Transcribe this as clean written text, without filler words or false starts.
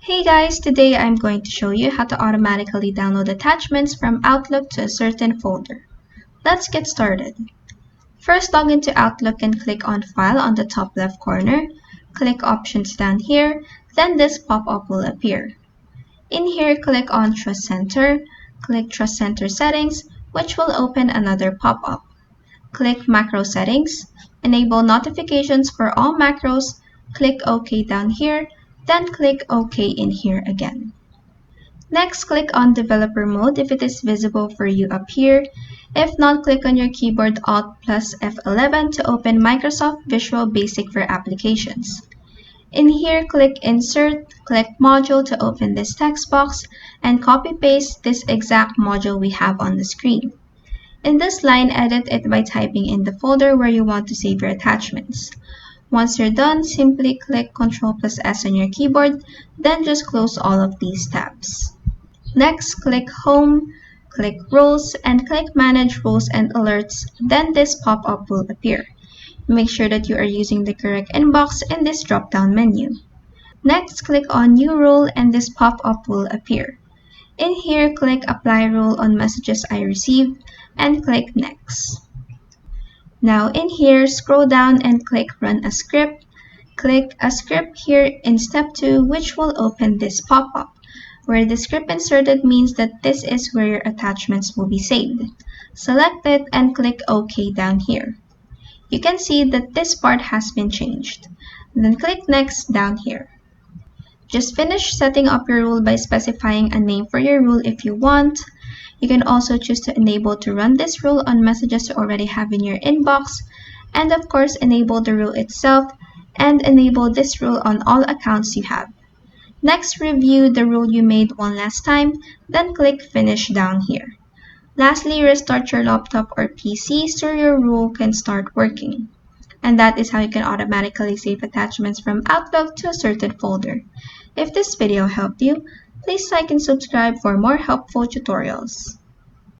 Hey guys, today I'm going to show you how to automatically download attachments from Outlook to a certain folder. Let's get started. First, log into Outlook and click on File on the top left corner. Click Options down here, then this pop-up will appear. In here, click on Trust Center. Click Trust Center Settings, which will open another pop-up. Click Macro Settings. Enable notifications for all macros. Click OK down here. Then click OK in here again. Next, click on Developer Mode if it is visible for you up here. If not, click on your keyboard Alt plus F11 to open Microsoft Visual Basic for Applications. In here, click Insert, click Module to open this text box, and copy-paste this exact module we have on the screen. In this line, edit it by typing in the folder where you want to save your attachments. Once you're done, simply click Ctrl plus S on your keyboard, then just close all of these tabs. Next, click Home, click Roles, and click Manage Roles and Alerts, then this pop-up will appear. Make sure that you are using the correct inbox in this drop-down menu. Next, click on New Role and this pop-up will appear. In here, click Apply Role on Messages I Received and click Next. Now in here, scroll down and click Run a Script. Click a script here in Step 2, which will open this pop-up. Where the script inserted means that this is where your attachments will be saved. Select it and click OK down here. You can see that this part has been changed. Then click Next down here. Just finish setting up your rule by specifying a name for your rule if you want. You can also choose to enable to run this rule on messages you already have in your inbox, and of course enable the rule itself and enable this rule on all accounts you have. Next, review the rule you made one last time, then click Finish down here. Lastly, restart your laptop or PC so your rule can start working. And that is how you can automatically save attachments from Outlook to a certain folder. If this video helped you, please like and subscribe for more helpful tutorials.